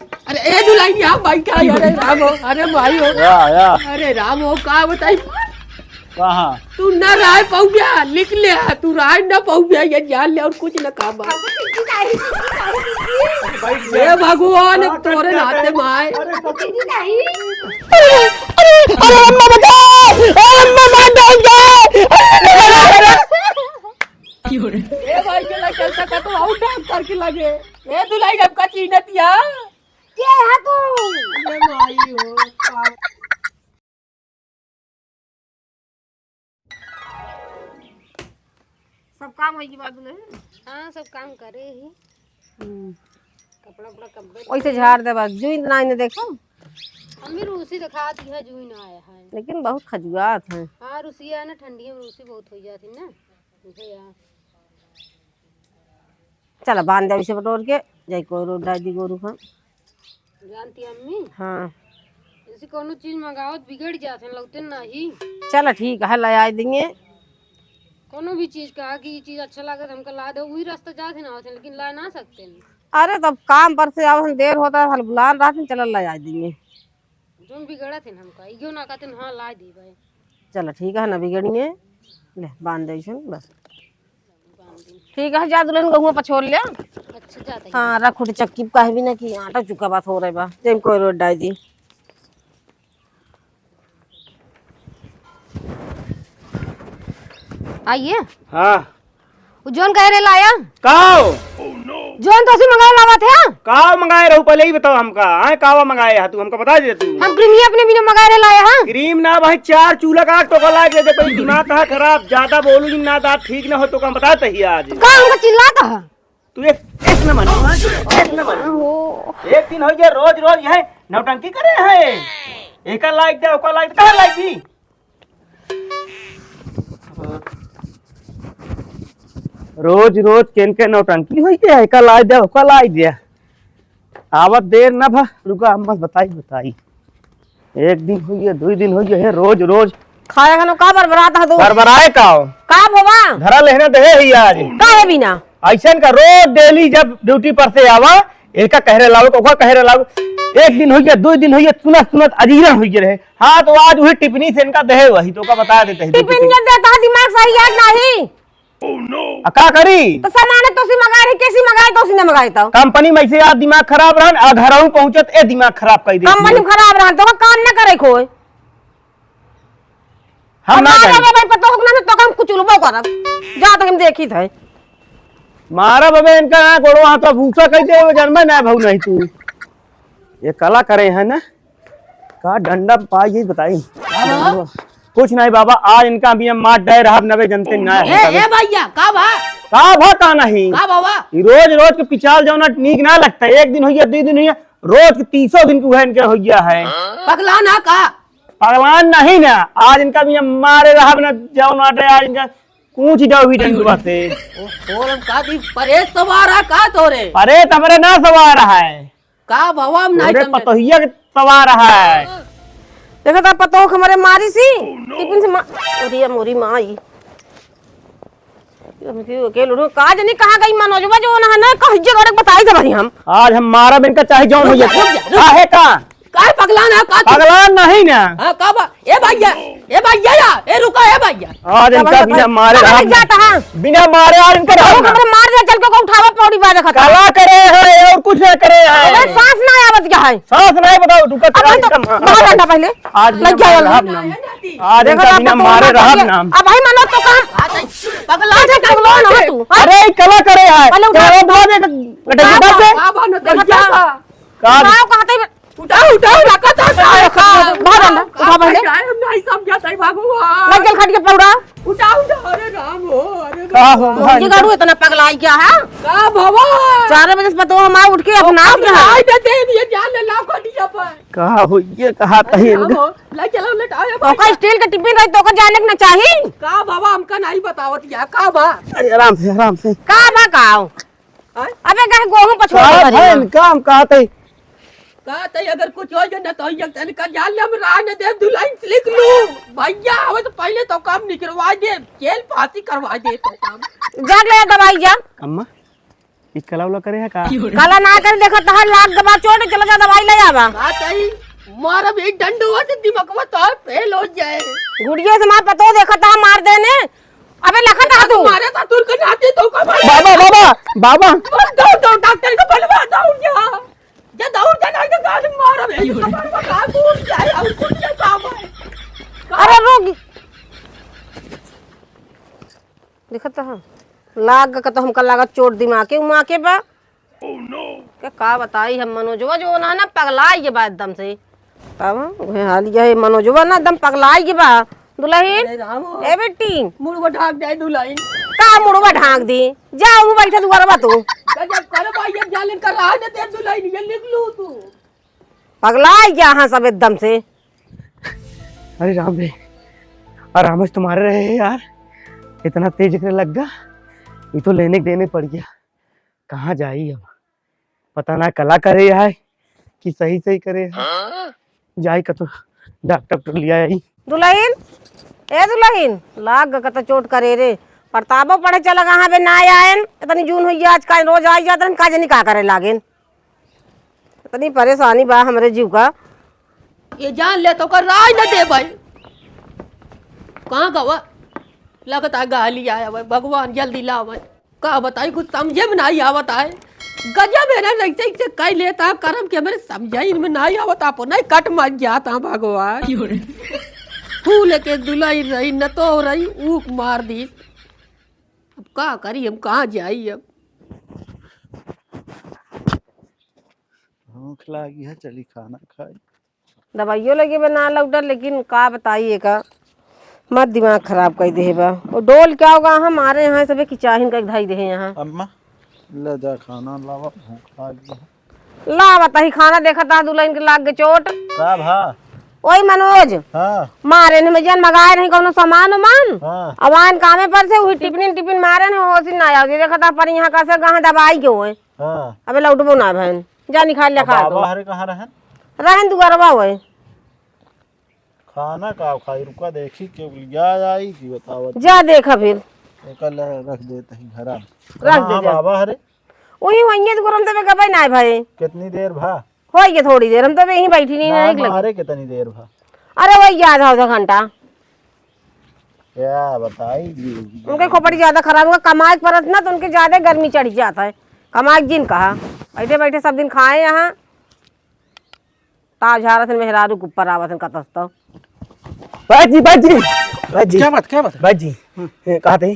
अरे ए दुल्हन यहाँ बैठ का अरे राम हो, अरे भाई हो या अरे राम हो का बताई कहाँ तू न राय पाऊ गया लिख ले तू राय न पाऊ गया ये जान ले और कुछ न काम हे भगवान तोरे नाते माए अम्मा बचाओ अम्मा ए भाई के लग चलता का तो आउट डाउन करके लगे ए दुल्हन अब का चीनतिया के है तू अरे भाई हो सब काम होई की बात बोले। हाँ सब काम करे ही कपड़ा उपड़ा कब्बे वैसे झाड़ दे बस जुई ना इन्हें देखो हम भी रूसी दिखा दी है जूई ना आया है। लेकिन बहुत खजुआत है। हाँ रूसी है ना ठंडी में रूसी बहुत हो जाती ना यार। चलो बांध दे इसे बटोर के जाई कोई रोड डाल दी गोरू का जानती अम्मी हाँ जैसे कोनो चीज मंगाओ तो बिगड़ जाते हैं लगते नहीं। चलो ठीक है ला देंगे कोनो भी चीज कहा कि ये चीज अच्छा लगे तो हमको ला दो वही रास्ता जाते ना होते लेकिन ला ना सकते हैं। अरे तब काम पर से अब देर होता है हल बुलान रात में चलो ला देंगे। जो बिगड़ा थे हमका इयो ना कहते हाँ ला दी भाई। चलो ठीक है ना बिगड़िए ले बांध दे बस ठीक है जा दुल्हन गहुआ पछोड़ ले। अच्छा जाता है। हाँ रखो चक्की कहे भी ना कि आटा चुका बात हो रहा है बा जेम कोई रोड डाल दी। आइए हाँ जोन कह रहे लाया काओ जोन तो मंगा लावा थे। काओ मंगाए रहू पहले ही बताओ हमका हाँ कावा मंगाए है तू हमको बता दे तू हम क्रीमी अपने बिना मंगा रहे लाया हाँ। क्रीम ना भाई 4 चूल्हा का टोका ला के दे कोई दिमाग कहाँ खराब ज्यादा बोलू ना दांत ठीक ना हो तो काम बता ही आज कहाँ हमको चिल्लाता है तू एक न मनो एक न मनो एक दिन हो जाए रोज रोज यह नौटंकी करे है एक लाइक दे ओका लाइक कहाँ लाइक दी रोज रोज केन के नौटंकी हो गया एक लाइक दे ओका लाइक दे आवत देर ना भा रुका हम बस बताई एक दिन हो गया 2 दिन हो गया है रोज रोज खाया खानो का बरबरात है तू बरबराए काओ का बाबा धरा लेने दे ही आज का है बिना ऐसा का रोज डेली जब ड्यूटी पर से आवा एक कहरे लाओ तो कह रहे लाओ एक दिन हो गया 2 दिन हो गया सुनत अजीरन हो गया रहे। हाँ तो आज वही टिप्पणी से इनका दहे वही तो का बता देते हैं टिफिन के देता है दिमाग सही याद नहीं का करी तो सामान तो सी मंगाए रे कैसी मंगाए तो सी न मंगाए तो कंपनी में से आज दिमाग खराब रहन आ घरऊ पहुंचत ए दिमाग खराब कर दे कंपनी खराब रहा तो काम न करे कोई हम ना करी भाई पता हो ना तो हम कुछ उलबो करब जा तक हम देखी थे मारा बबे इनका गोड़ो हाथ भूसा कहते जन्म ना भाऊ नहीं तू ये कला करे है ना का डंडा पाई बताई कुछ नहीं बाबा आज इनका भी हम मार डे रहा नवे जनते ना है ए भैया का भा का नहीं का बाबा रोज रोज के पिछाल जाना नीक ना लगता है। एक दिन हो गया 2 दिन हो गया रोज के 300 दिन को है इनके हो गया है पगला ना का भगवान नहीं ना आज इनका भी हम मारे रहा ना जाओ ना आज इनका कूच जाओ भी डंडुआ से और का दी परेश सवारा का तोरे अरे तमरे ना सवार है का बाबा हम नहीं समझे पतोहिया के सवार है देखा था पता हो हमारे मारी सी टिफिन से अरे मोरी माँ आई के लुडो का जाने कहां गई मनोजवा जो ना है कह जगह बताई दे भाई हम आज हम मारा बिन का चाहे जौन हो जाए काहे का पगला ना का भगवान नहीं ना हां का बा ए भैया या ए रुको ए भैया आज इनका बिना मारे जाता है बिना मारे आज इनका हमरे मार दे चल के उठावा पौड़ी बात देखा कला करे है और कुछ ना करे है अबे सांस ना आवत क्या है सांस नहीं बताओ रुका बाहर अंडा पहले आज लग जाए नाम आज इनका बिना मारे रहा नाम अब भाई मनो तो कहां पगला जा पगलो ना तू अरे कला करे है पहले उठाओ रखा था बाहर अंडा उठा पहले हम नहीं समझा था भगवान लग गल खट के पौड़ा उठाओ अरे राम हो अरे का हो ये गाड़ू इतना पगलाई क्या है का भगवान 4 बजे से पता हो हम उठ के अपना आई दे ये जान ला खटिया पर का हो ये कहा तही ले चलो लेटाओ तो का स्टील का टिफिन रही तो का जाने के ना चाहिए का बाबा हमका नहीं बतावत या का बा अरे आराम से का बा काओ अबे कहे गोहू पछोड़ भाई काम कहते का तई अगर कुछ हो जाए ना तो ये तन का जान हम रान दे दुलाइन लिख लूं भैया हवे तो पहले तो काम निकलवा दे जेल फांसी करवा दे तो काम जाग ले दवाई जा अम्मा ये कला उला करे है का काला ना कर देखो तहार लाग गबा चोट चला जा दवाई ले आवा बात आई मारा भी डंडू हो तो दिमाग तो फेल हो जाए। गुड़िया से मार पतो देखो ता मार देने अबे लखा ता तू मारे था तुर के नाते तो का बाबा बाबा बाबा दौड़ डॉक्टर को बुलवा दौड़ जा दौड़ जा नहीं तो गाल मारा भी कमर में का कूद जाए और कुछ नहीं काम है। अरे रुक देखत है लाग का तो हमका लागत चोट दिमाग के उमा के बा क्या का बताई हम मनोजवा जो ना पगलाई के बा एकदम से तब हाल ये मनोजवा ना एकदम पगलाई के बा दुल्हन ए बेटी मुड़ ढाक जाए दुल्हन का मुड़वा ढाक दी जा ऊ बैठा तू करवा तू गजब कर भाई ये जालिन कर रहा है दे दुल्हन ये लिख लू तू पगलाई क्या हां सब एकदम से। अरे राम रे आराम से तुम्हारे रहे हैं यार, इतना तेज करने लग गया। ये तो लेने देने पड़ गया, कहाँ जाई अब पता ना कला करे है कि सही सही करे है। जाई का तो डॉक्टर लिया आई। दुल्हन ए दुल्हन लाग का तो चोट करे रे प्रतापो पढ़े चला कहाँ बे ना आयन इतनी जून हुई आज का रोज आई जाता का जनी का करे लागेन इतनी परेशानी बा हमरे जीव का। ये जान ले तो कर राज न दे भाई कहाँ गवा लगता गाली आया भाई भगवान जल्दी लावे का बताई कुछ समझे में नहीं आवत है। गजब है ना ऐसे ऐसे कह लेता कर्म के मेरे समझाई में नहीं आवत आपो नहीं कट मत जाता भगवान फूल के दुलाई रही न तो रही ऊक मार दी अब का करी हम कहाँ जाई अब भूख लगी है चली खाना खाई। दवाइयों लगे बे ना लौटा लेकिन का बताइए का मत दिमाग खराब कर दे बा और डोल क्या होगा हमारे यहाँ सबे किचाहिन का धाई दे यहाँ अम्मा ले जा खाना लावा भूख लगी है। ला बताही खाना देखा था दुल्हन के लाग के चोट का भा ओई मनोज हाँ मारे ने में जन मगाए नहीं कोनो सामान उमान हाँ अवान कामे पर से वही टिफिन मारे ने होसी ना आया देखा था पर यहाँ का से गां दवाई क्यों है हाँ अबे लौटबो ना बहन जानी खा ले खा तो बाबा हरे कहाँ रहन रहन दुगरवा होए खाना का खाई रुका देखी क्यों लिया आई की बताओ जा देखा फिर कल रख देते ही घरा रख दे जा बाबा हरे वही वही तो गरम तबे गबे ना भाई कितनी देर भा होई के थोड़ी देर हम तो यहीं बैठी नहीं ना लगी हरे कितनी देर भा अरे वही याद है आधा घंटा क्या बताई उनके खोपड़ी ज्यादा खराब होगा कमाई परत ना तो उनके ज्यादा गर्मी चढ़ जाता है कमाई जिन कहा बैठे बैठे सब दिन खाए यहाँ ताव झारा थे मेहरारू के ऊपर आवत कतस तो बाजी बाजी बाजी क्या बात बाजी कहा थे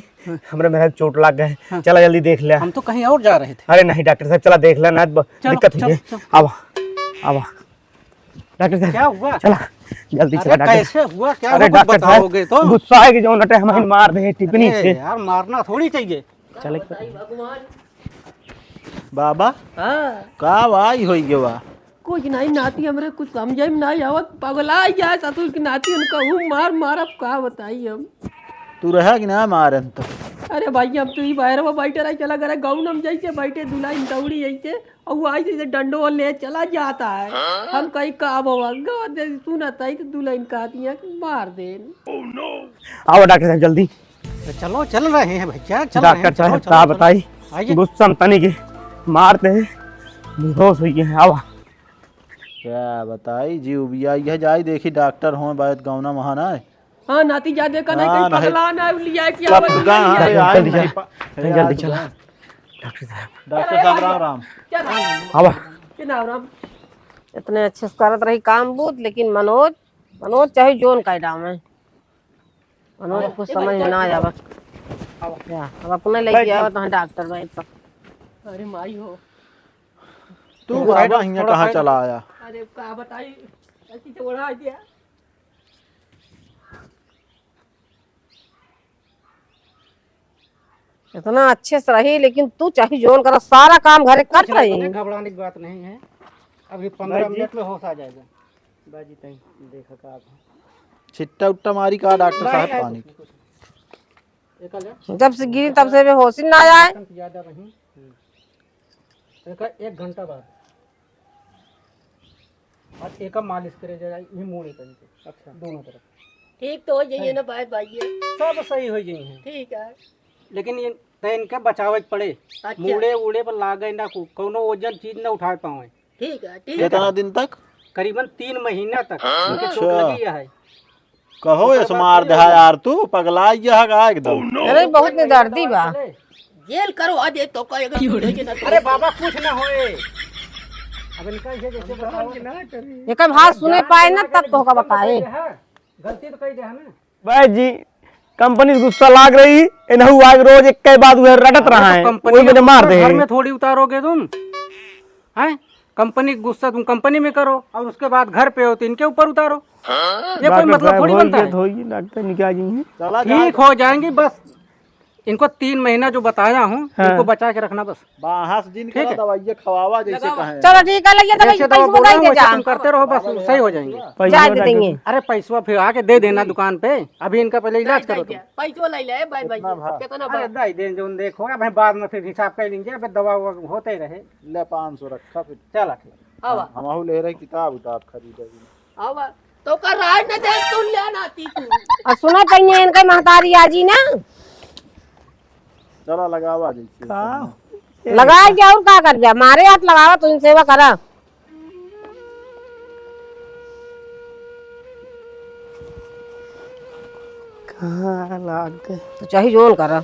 हमरा मेरा चोट लग गए चला जल्दी देख ले। हम तो कहीं और जा रहे थे। अरे नहीं डॉक्टर साहब चला देख ले ना दिक्कत हुई है। आवा आवा डॉक्टर साहब क्या हुआ? चला जल्दी चला अरे डॉक्टर। कैसे हुआ क्या अरे हुआ कुछ डॉक्टर बताओगे तो साहब गुस्सा है कि जो नटे हमें मार रहे टिप्पणी अरे से यार मारना थोड़ी चाहिए। चले भगवान बाबा हाँ का वाई होई गे बा कुछ नहीं नाती हमरे कुछ समझे में नहीं आवत पगला जाए ससुर की नाती उनका हूँ मार मार अब का बताई हम तू रहा कि ना मारन तो अरे भाई अब तो ही बाहर में बैठे रहे चला करे गौनम जैसे बैठे दुल्हन दौड़ी जैसे और वो ऐसे डंडो ले चला जाता है हम कहीं का सुनता है तो दुल्हन कहती है कि मार दे आओ डॉक्टर साहब जल्दी। तो चलो चल रहे हैं भैया चल रहे हैं, डॉक्टर साहब चलो, का चलो, बताई आइए। गुस्सा में तनी के मारते हैं बेहोश हुई है। आवा क्या बताई जीव भी आई है जाई देखी डॉक्टर हो बात गौना महाना है। हाँ नाती जा देखा नहीं हाँ, कहीं नहीं। पगला ना लिया कि कब गा हरे आई जल्दी नहीं चला जल्दी चला डॉक्टर साहब डॉक्टर साहब राम राम आवा के नाम राम इतने अच्छे से करत रही काम बूत लेकिन मनोज चाहे जोन का डाम है मनोज कुछ समझ में ना आया अब अपने लेके आवा तो डॉक्टर भाई तो अरे माई हो तू बाबा यहाँ कहाँ चला आया। अरे का बताई ऐसी चोड़ा दिया इतना अच्छे से रही लेकिन तू चाहे जोन कर सारा काम घरे कर रही कोई घबराने की बात नहीं है। अभी 15 मिनट में होश आ जाएगा। बाजी तई देखा का आप छिट्टा उट्टा मारी का डॉक्टर साहब पानी की जब से गिरी तब से होश ही ना आया ज्यादा नहीं एक घंटा बाद और एक मालिश करे जाए ये मुड़ी पे अच्छा दोनों तरफ ठीक तो हो जाइए ना बात भाई सब सही हो गई है ठीक है लेकिन ये तो इनके बचावे के पड़े। अच्छा। मुड़े उड़े पर लागे ना कोनो वजन चीज ना उठा पावे। ठीक है ठीक है। कितना दिन तक? करीबन 3 महीना तक इनके चोट अच्छा। लगी है। कहो ये मार दे यार, तू पगला का एकदम। अरे बहुत निदर्दी बा। जेल करवा दे तो कहेगा तुझे ना तो। अरे बाबा कुछ ना होए। अब इनका ये जैसे बताओ कि ना करे। एक बात सुने पाए ना तब तो होगा बताए। गलती तो कही दे है ना। भाई जी कंपनी से गुस्सा लाग रही इनहु आज रोज एक के बाद उधर रटत रहा है, कोई मुझे मार दे। घर में थोड़ी उतारोगे तुम, हैं? कंपनी का गुस्सा तुम कंपनी में करो और उसके बाद घर पे हो तो इनके ऊपर उतारो। ये कोई मतलब थोड़ी बनता है। डॉक्टर निकाल जी चला ठीक हो जाएंगी बस। इनको 3 महीना जो बताया हूँ इनको बचा के रखना बस। बाहर जिन का दवाई खवावा जैसे कहे। चलो ठीक है लगे तो जैसे दवा बोल रहा हूँ वैसे तुम करते रहो बस, सही हो जाएंगे। जा दे देंगे। अरे पैसा फिर आके दे देना दुकान पे, अभी इनका पहले इलाज करो तुम। पैसो ले ले भाई भाई कितना अरे दे दे जो देखो, अब बाद में फिर हिसाब कर लेंगे। अब दवा होते ही रहे। ले 500 रखा फिर। चला ठीक। आवा हम ले रहे किताब उताब खरीदेगी। आवा तो कर राज न दे तू लेना ती तू। और सुनो कहीं इनके महतारी आजी ना चला लगावा जैसे। लगा क्या और क्या कर दिया, मारे हाथ लगावा तो इन सेवा करा। कहाँ लाग गए? तो चाहे जोन करा।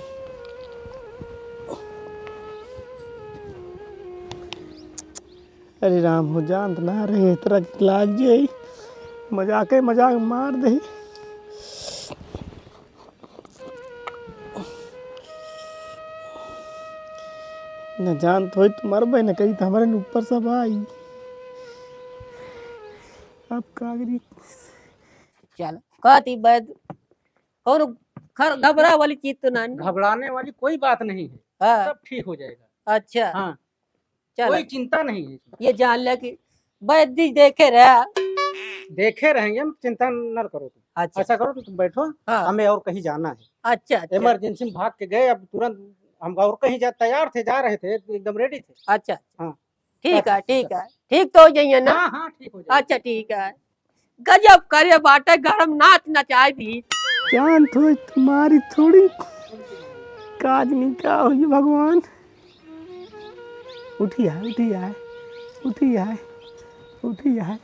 अरे राम हो जान ना रहे तरह लाग जाई, मजाक मार दे। न जान तो तो मरबे न कही तो हमारे ऊपर सब आई। अब कागरी चल कहती बैद और खर घबरा वाली चीज तो ना। घबराने वाली कोई बात नहीं है, हाँ सब ठीक हो जाएगा। अच्छा हाँ चल कोई चिंता नहीं है। ये जान ले कि वैद्य देखे रहा। देखे रहेंगे हम, चिंता न करो तुम। अच्छा ऐसा करो तुम बैठो, हाँ। हमें और कहीं जाना है। अच्छा अच्छा इमरजेंसी में भाग के गए, अब तुरंत हम और कहीं तैयार थे, जा रहे थे, एकदम रेडी थे। अच्छा हाँ। ठीक है ठीक है। ठीक तो हो जाइए ना। हाँ हाँ ठीक हो जाएगा। अच्छा ठीक है। गजब करे बाटे गरम नाच नचाई दी। जान तो तुम्हारी थोड़ी काज नहीं का हुई भगवान। उठी है उठी है उठी है उठी है।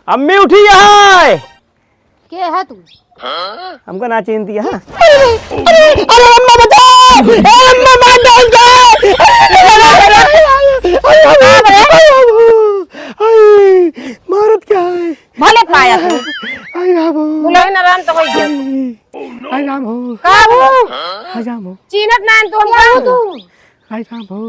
अम्मी उठी है। के है तू? हमको ना चिंती है। अरे अम्मा बचाओ, अम्मा मार डाल मारत क्या है? भले पाया तू आई राम हो, बुलाए ना राम तो होई गया। आई राम हो, काबू आई राम हो, चीनत ना तू हम तू आई राम हो।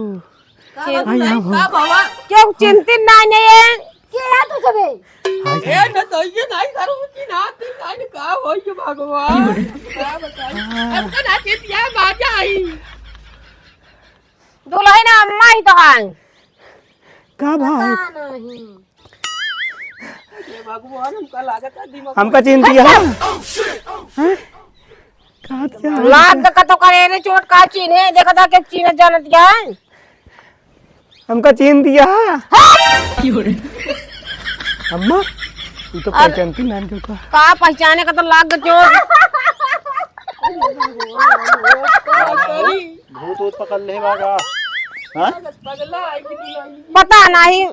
का बाबा क्यों चिंतित ना है? के है तू सबे? ए न तो ये नहीं करू की ना ती कान का हो ये भगवान का बताई। अब का ना चितिया बाजा आई। दुल्हन ना अम्मा ही तो है। का भाई नहीं ये भगवान हमका लागत है दिमाग हमका चिंती है। हैं? का क्या लाग का तो करे रे चोट का चीने देखा था कि चीने जानत क्या है। हमका चीन दिया। अम्मा तू तो पहचानती नाम क्यों का? का पहचाने का तो लाग चोट। भूत ऊत पकड़ ले बागा। हाँ? पगला आई की दुलाई। पता नहीं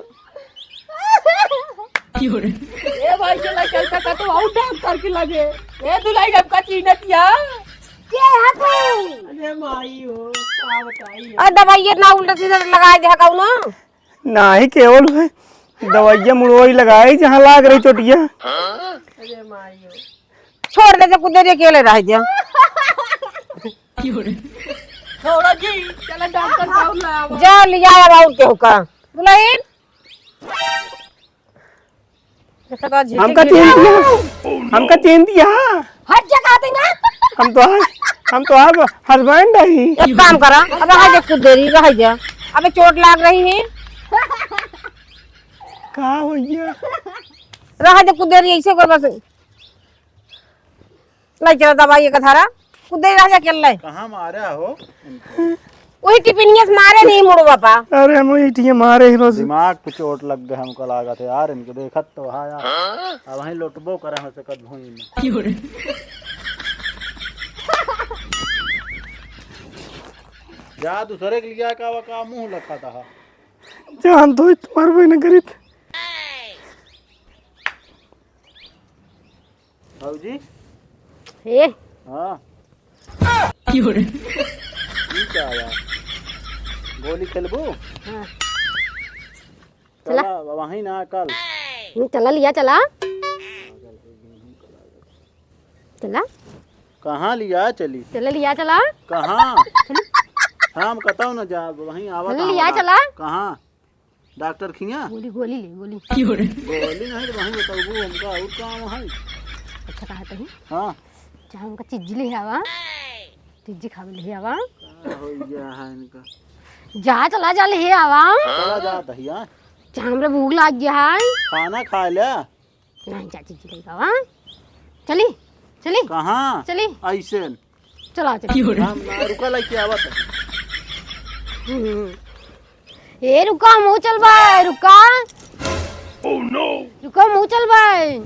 ए भाई चला चलता का तो आउट डॉक्टर के लगे। ए दुलाई अब का चीनतिया। के है तू? अरे माई हो का बताई। और दवाई ना उल्टा सीधा लगा दे कौनो। ना ही केवल दवाइयाँ मुड़वाई लगाई जहाँ लाग रही चोटिया। अरे माई हो छोड़ दे कुदे अकेले रह जा। थोड़ा जी चला डॉक्टर साहब ला। जा लिया अब और के होका दुल्हन। हमका चीन दिया, हमका चीन दिया। हट जगह दे ना। हम तो आप हस्बैंड है। एक काम करा अब रह जा कुछ देरी रह जा। अबे चोट लाग रही है का हो गया? रह जा कुछ देरी ऐसे कर बस। ले चला दवाई का धारा कुछ देरी रह जा के ले। कहाँ मारा हो? वही टिफिनिया से मारे नहीं मुड़ बापा। अरे हम ये मारे ही रोज। दिमाग पे चोट लग गए हमको लागत है यार, इनको देखत तो हाँ यार, अब वहीं लुटबो करे हमसे कद भूमि में। या दूसरे के लिया का मुंह लखा था। जान तो तुम्हारे भाई न करी जी हे हाँ क्या यार, गोली खेलबू? हाँ। चला वहीं ना कल। चला लिया चला चला कहाँ लिया चली? चला लिया चला कहाँ? हम कताऊ न जा वहीं आवा। चला लिया चला कहाँ? डॉक्टर खिया गोली गोली ले गोली गोली नहीं तो वहीं बताऊ हमका और काम है। अच्छा कहा तही हाँ चाहे उनका चिज्जी ले आवा, चिज्जी खावे ले आवा। हो गया है इनका। जा चला जा ले आवा। चला जा दहिया, चाहे हमरा भूख लाग गया है। खाना खा लिया? नहीं जा चिज्जी ले आवा। चली चली कहाँ? चली ऐसे चला चली। हम ना रुका लेके आवत। ए रुका मुँह चल भाई रुका। रुका मुँह चल भाई।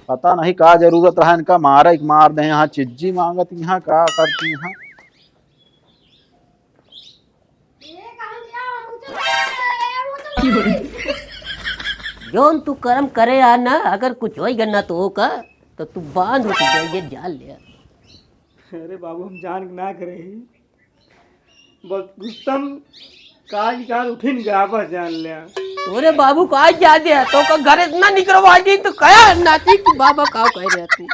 पता नहीं का जरूरत रहा इनका, मार दे यहाँ चिज्जी मांगत यहाँ का करती यहाँ। जोन तू कर्म करे आ ना, अगर कुछ होएगा ना तो होगा, तो तू बांध उठ जाइए जाल ले। अरे बाबू हम जान ना करे बस गुस्सम काज काज उठिन गया बस जान लिया। तोरे बाबू को आज याद है तो का घर इतना निकलवा दी तो कया नाती कि बाबा का कह रहे तू।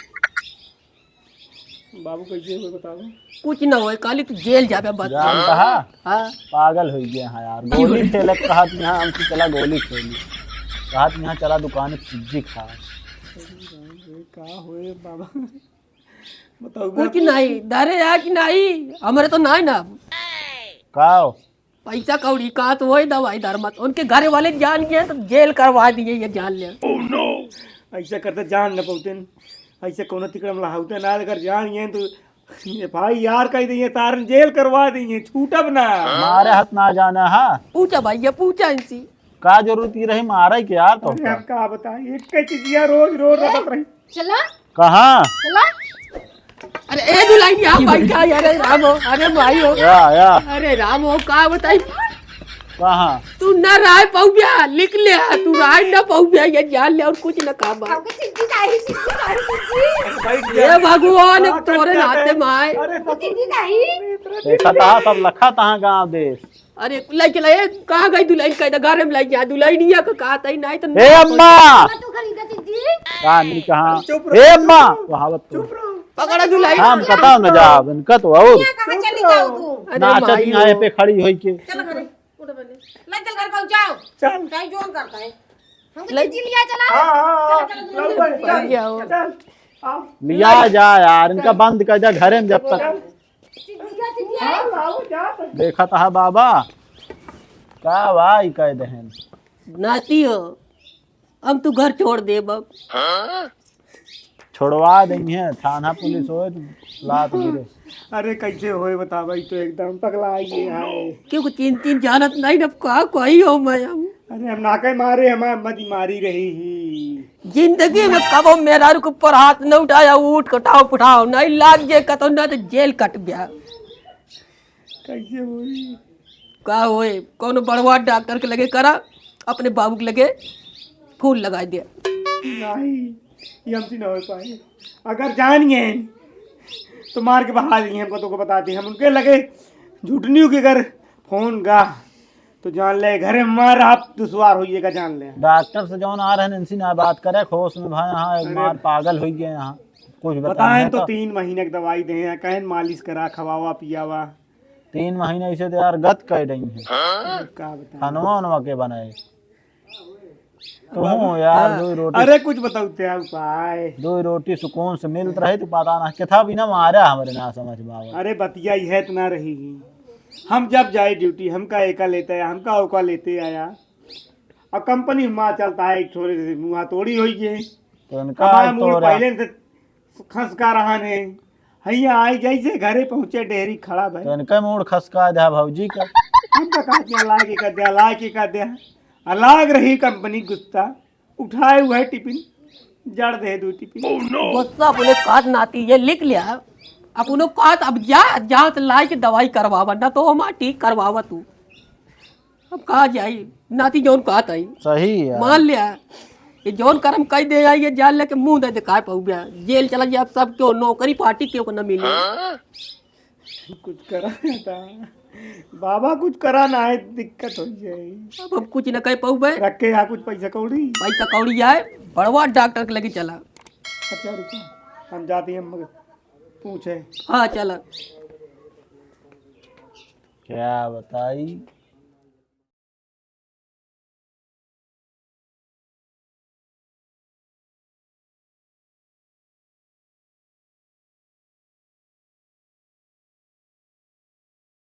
बाबू कैसे हुए बताओ? कुछ ना होए, खाली तू जेल जाबे बस। जान कहा हाँ पागल हो गया है यार। गोली खेल कहा यहाँ हमसे चला गोली खेली, कहा यहाँ चला दुकान चिज्जी खा। का हुए बाबा बताओ? कुछ नहीं डरे आज नहीं, हमारे तो नहीं ना का पैसा कौड़ी का तो वही दवाई धर्मत उनके घर वाले जान गए तो जेल करवा दिए ये जान ले। ऐसा करते जान न पौते, ऐसे कोनो तिकड़म लाहौते ना, अगर जान ये तो भाई यार कह दिए तारन जेल करवा दिए, छूटब ना। मारे हाथ ना जाना है। पूछा भाई ये पूछा इनसी का जरूरत ही रही मारे के यार? तो हम का बताए एक चीजिया रोज रोज रटत रही। चला कहाँ? चला अरे ए दुलाई यहाँ भाई क्या अरे राम हो, अरे भाई हो, या अरे राम हो का बताई। कहाँ? तू न राय पौबिया लिख ले, तू राय न पौबिया ये जान ले और कुछ न काम। ये भगवान तोरे नाते माए। देखा था सब लखा था गाँव देश। अरे लाई चला ये कहाँ गई दुलाई कह घर में लाई जा दुलाई नहीं का कहा था नहीं तो हे अम्मा रानी कहाँ? हे अम्मा कहावत तो पकड़ा दुलाई। हम कता न जाब इनका तो और अरे नाचत माई यहाँ पे खड़ी होई के। चल घर पहुंचाओ। चल चाहे जोन करता है हमको ले- चिज्जी लिया चला। हाँ बढ़िया हो। चल आओ लिया जा यार, इनका बंद कर जा घरे में जब तक। आओ जा। देखा था बाबा का भाई कह दहन नाती हो, हम तू घर छोड़ दे बब। छोड़वा देंगे, थाना पुलिस हो लात गिरे। अरे कैसे होए बता भाई, तो एकदम पगला ये है। क्योंकि तीन तीन जानत नहीं न का कोई हो मैं हम। अरे हम नाके मारे हमारे मदी मारी रही ही। जिंदगी में कबो मेरा रुक पर हाथ न उठाया, उठ कटाओ पुठाओ नहीं लाग जे कतो ना तो जेल कट गया। कैसे हुई? का होए कौन बड़वा डॉक्टर के लगे करा, अपने बाबू के लगे फूल लगा दिया। नहीं ये हमसे न हो पाए। अगर जानिए तो मार के बहा दिए हमको, तो बताते हम उनके लगे झूठनी की अगर फोन गा तो जान ले घरे मार आप दुश्वार होइएगा जान ले। डॉक्टर से जौन आ रहे हैं इनसे ना बात करे खोस में भाई। हाँ मार पागल हो गए यहाँ कुछ बताएं बताएं तो 3 महीने की दवाई दे, कहें मालिश करा खवावा पियावा। 3 महीने ऐसे तो यार गत कह रही है। का बताएं? हनुमा उनवा के बनाए तो यार दो रोटी, अरे कुछ बताओ क्या उपाय? 2 रोटी सुकून से मिलत रहे तो पता ना कथा भी ना मारा हमारे ना समझ बाबा। अरे बतिया यह तो ना रहेगी। हम जब जाए ड्यूटी हमका एका लेते आया, हमका ओका लेते आया। अब कंपनी में चलता है एक थोड़े से मुँह तोड़ी हुई है। तो इनका हमारा मूड तो पहले से खस का रहा है। हैया आई जैसे घरे पहुंचे डेहरी खड़ा भाई तो इनका मूड खसका दे भौजी का। हम बता दिया लाए के कर दिया अलग रही कंपनी गुस्सा उठाए हुए टिफिन जड़ दे दो टिफिन गुस्सा अपने काट नाती ये लिख लिया अपनो काट अब जा जहाँ से लाई के दवाई करवावा ना तो हमारा ठीक करवावा तू अब कहा जाई नाती जौन कहत आई सही है। मान लिया ये जौन कर्म कह दे आई ये जान लेके मुंह दे दिखाए पाऊ गया जेल चला गया सब क्यों नौकरी पार्टी क्यों को न मिले कुछ करा था बाबा कुछ करा ना है दिक्कत हो जाए अब हम कुछ न कह पाऊ बे रखे यहाँ कुछ पैसा कौड़ी पैसा कौड़ी आए बड़वा डॉक्टर के लगे चला अच्छा रुको हम जाते हैं मगर पूछे हाँ चला क्या बताई